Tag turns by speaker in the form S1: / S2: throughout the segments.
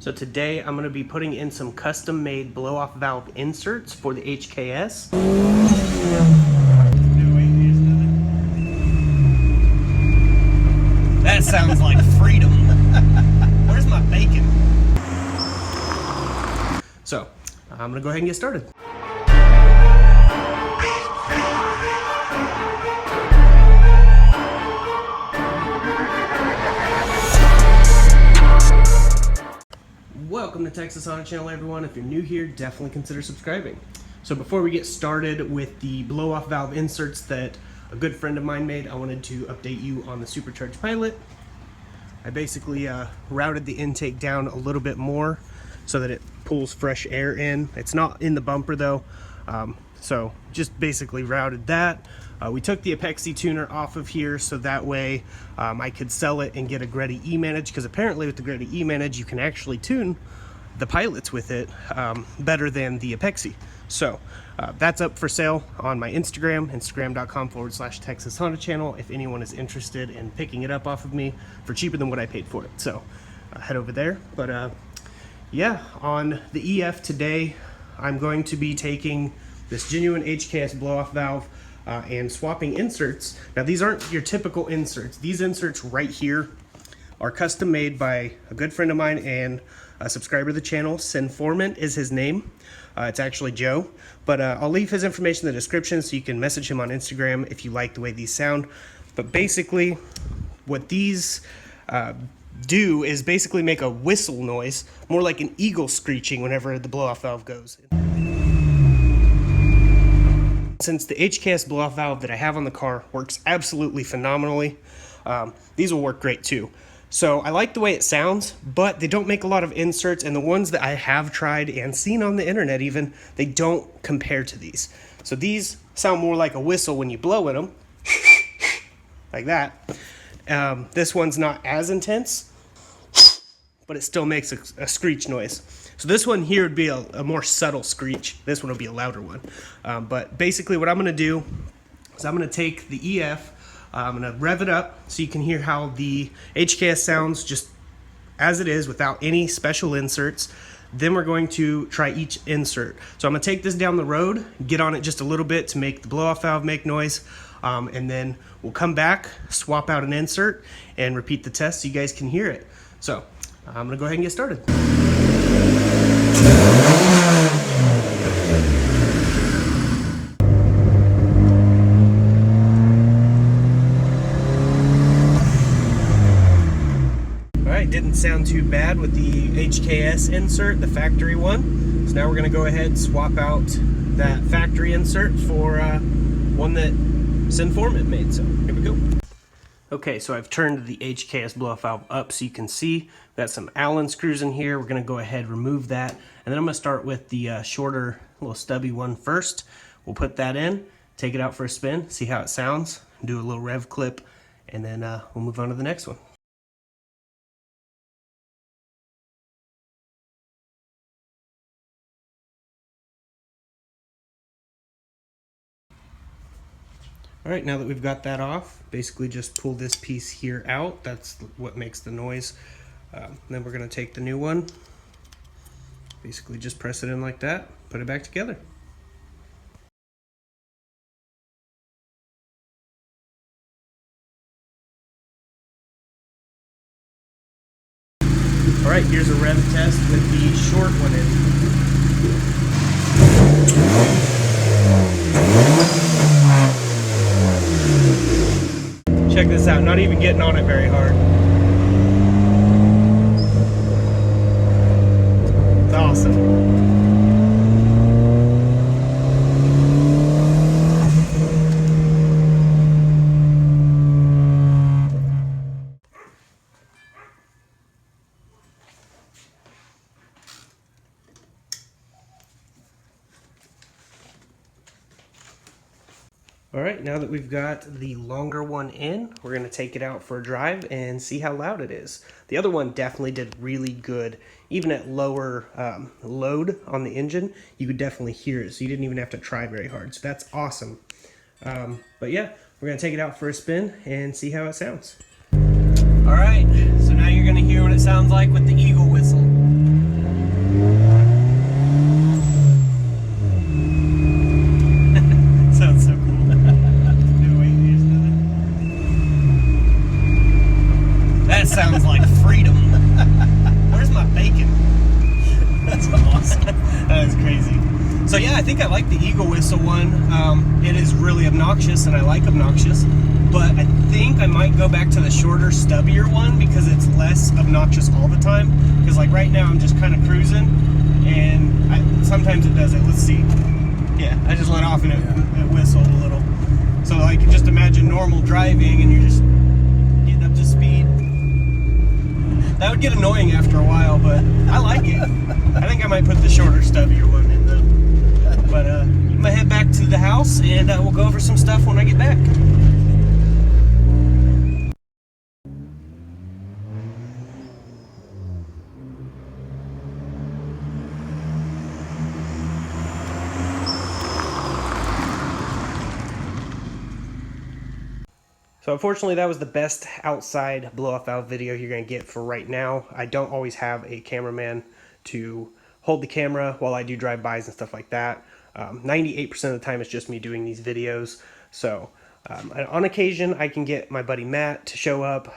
S1: So today I'm going to be putting in some custom made blow off valve inserts for the HKS. That sounds like freedom. Where's my bacon? So I'm going to go ahead and get started. Welcome to Texas Honda Channel, everyone. If you're new here, definitely consider subscribing. So before we get started with the blow-off valve inserts that a good friend of mine made, I wanted to update you on the supercharged pilot. I basically routed the intake down a little bit more so that it pulls fresh air in. It's not in the bumper though, so just basically routed that. We took the epoxy tuner off of here so that way I could sell it and get a Greddy E-Manage, because apparently with the Greddy E-Manage you can actually tune the pilots with it better than the epoxy. So that's up for sale on my Instagram, instagram.com/Texas Honda Channel, if anyone is interested in picking it up off of me for cheaper than what I paid for it. So head over there. But yeah, on the EF today, I'm going to be taking this genuine HKS blow-off valve and swapping inserts. Now these aren't your typical inserts. These inserts right here are custom made by a good friend of mine and a subscriber to the channel. Sinformant is his name. It's actually Joe, but I'll leave his information in the description so you can message him on Instagram if you like the way these sound. But basically what these do is basically make a whistle noise, more like an eagle screeching whenever the blow-off valve goes. Since the HKS blow-off valve that I have on the car works absolutely phenomenally, these will work great too. So I like the way it sounds, but they don't make a lot of inserts, and the ones that I have tried and seen on the internet even, they don't compare to these. So these sound more like a whistle when you blow in them, like that. This one's not as intense, but it still makes a screech noise. So this one here would be a more subtle screech. This one will be a louder one. But basically what I'm gonna do is I'm gonna take the EF, I'm gonna rev it up so you can hear how the HKS sounds just as it is without any special inserts. Then we're going to try each insert. So I'm gonna take this down the road, get on it just a little bit to make the blow-off valve make noise, and then we'll come back, swap out an insert, and repeat the test so you guys can hear it. So I'm gonna go ahead and get started. Alright, didn't sound too bad with the HKS insert, the factory one. So now we're gonna go ahead and swap out that factory insert for one that sinformant made. So here we go. Okay, so I've turned the HKS blow-off valve up so you can see. We've got some Allen screws in here. We're gonna go ahead and remove that. And then I'm gonna start with the shorter, little stubby one first. We'll put that in, take it out for a spin, see how it sounds, do a little rev clip, and then we'll move on to the next one. All right, now that we've got that off, basically just pull this piece here out. That's what makes the noise. Then we're gonna take the new one, basically just press it in like that, put it back together. All right, here's a rev test with the short one in. Check this out, not even getting on it very hard. It's awesome. All right, now that we've got the longer one in, we're gonna take it out for a drive and see how loud it is. The other one definitely did really good. Even at lower load on the engine, you could definitely hear it, so you didn't even have to try very hard. So that's awesome. But yeah, we're gonna take it out for a spin and see how it sounds. All right, so now you're gonna hear what it sounds like with the eagle whistle. yeah, I think I like the Eagle Whistle one. It is really obnoxious, and I like obnoxious, but I think I might go back to the shorter, stubbier one because it's less obnoxious all the time. Because like right now I'm just kind of cruising, and sometimes it does it. Let's see. Yeah, I just let off and it whistled a little. So like just imagine normal driving and you're just getting up to speed. That would get annoying after a while, but I like it. I think I might put the shorter, stubbier one in though. But I'm gonna head back to the house and we'll go over some stuff when I get back. So unfortunately that was the best outside blow-off valve video you're going to get for right now. I don't always have a cameraman to hold the camera while I do drive-bys and stuff like that. 98% of the time it's just me doing these videos. So on occasion I can get my buddy Matt to show up.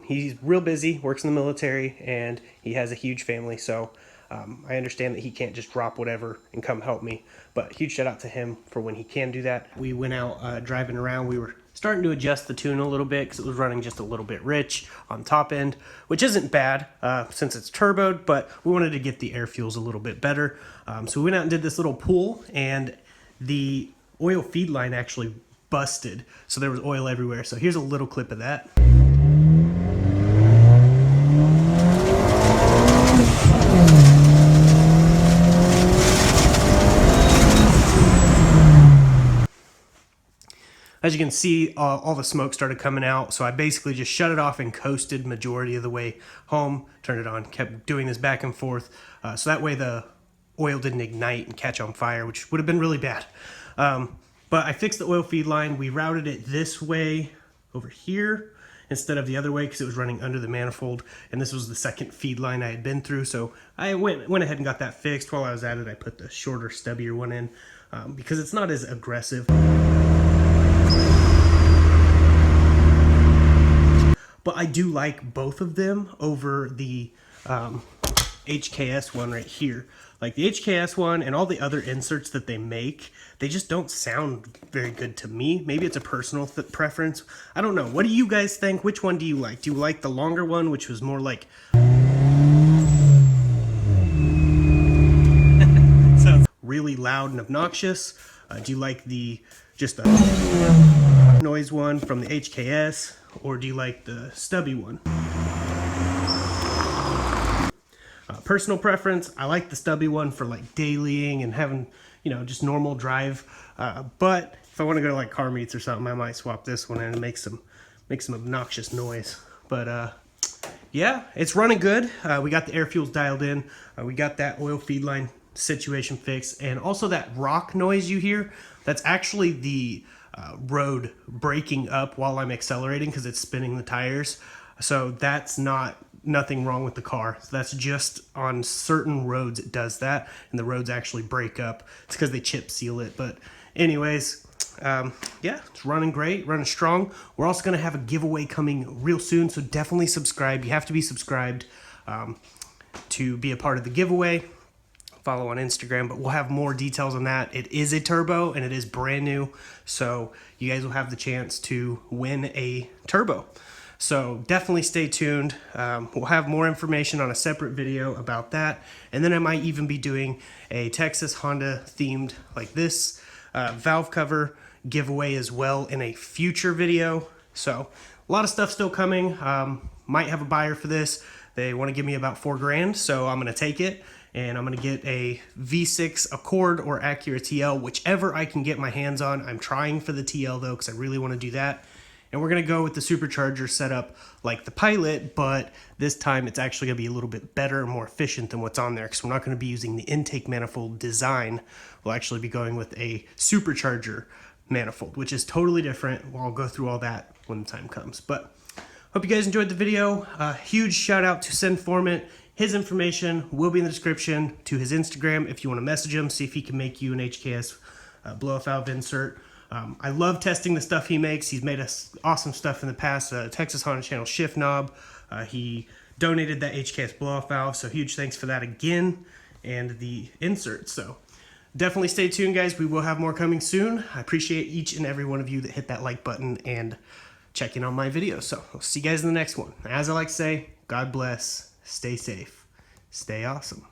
S1: He's real busy, works in the military, and he has a huge family. So I understand that he can't just drop whatever and come help me. But huge shout out to him for when he can do that. We went out driving around. We were starting to adjust the tune a little bit because it was running just a little bit rich on top end, which isn't bad since it's turboed, but we wanted to get the air fuels a little bit better. So we went out and did this little pull, and the oil feed line actually busted. So there was oil everywhere. So here's a little clip of that. As you can see, all the smoke started coming out, so I basically just shut it off and coasted majority of the way home, turned it on, kept doing this back and forth, so that way the oil didn't ignite and catch on fire, which would have been really bad. But I fixed the oil feed line. We routed it this way over here instead of the other way because it was running under the manifold, and this was the second feed line I had been through, so I went ahead and got that fixed. While I was at it, I put the shorter, stubbier one in because it's not as aggressive. But I do like both of them over the HKS one right here. Like the HKS one and all the other inserts that they make, they just don't sound very good to me. Maybe it's a personal preference. I don't know. What do you guys think? Which one do you like? Do you like the longer one, which was more like... sounds really loud and obnoxious? Do you like the just a noise one from the HKS? Or do you like the stubby one? Personal preference, I like the stubby one for like dailying and having, you know, just normal drive. But if I want to go to like car meets or something, I might swap this one in and make some obnoxious noise. But yeah, it's running good. We got the air fuels dialed in. We got that oil feed line situation fixed, and also that rock noise you hear, that's actually the road breaking up while I'm accelerating because it's spinning the tires. So that's nothing wrong with the car. So that's just on certain roads it does that, and the roads actually break up. It's because they chip seal it. But anyways, yeah, it's running great, running strong. We're also going to have a giveaway coming real soon, so definitely subscribe. You have to be subscribed to be a part of the giveaway. Follow on Instagram, but we'll have more details on that. It is a turbo and it is brand new, so you guys will have the chance to win a turbo. So definitely stay tuned. We'll have more information on a separate video about that, and then I might even be doing a Texas Honda themed like this valve cover giveaway as well in a future video. So a lot of stuff still coming. Might have a buyer for this. They want to give me about $4 grand, so I'm going to take it. And I'm going to get a V6 Accord or Acura TL, whichever I can get my hands on. I'm trying for the TL though, because I really want to do that. And we're going to go with the supercharger setup like the Pilot, but this time it's actually going to be a little bit better and more efficient than what's on there, because we're not going to be using the intake manifold design. We'll actually be going with a supercharger manifold, which is totally different. Well, I'll go through all that when the time comes. But hope you guys enjoyed the video. Huge shout out to sinformant. His information will be in the description to his Instagram if you want to message him, see if he can make you an HKS blow-off valve insert. I love testing the stuff he makes. He's made us awesome stuff in the past. Texas Honda Channel shift knob. He donated that HKS blow-off valve, so huge thanks for that again, and the insert. So definitely stay tuned, guys. We will have more coming soon. I appreciate each and every one of you that hit that like button and check in on my videos. So I'll see you guys in the next one. As I like to say, God bless, stay safe, stay awesome.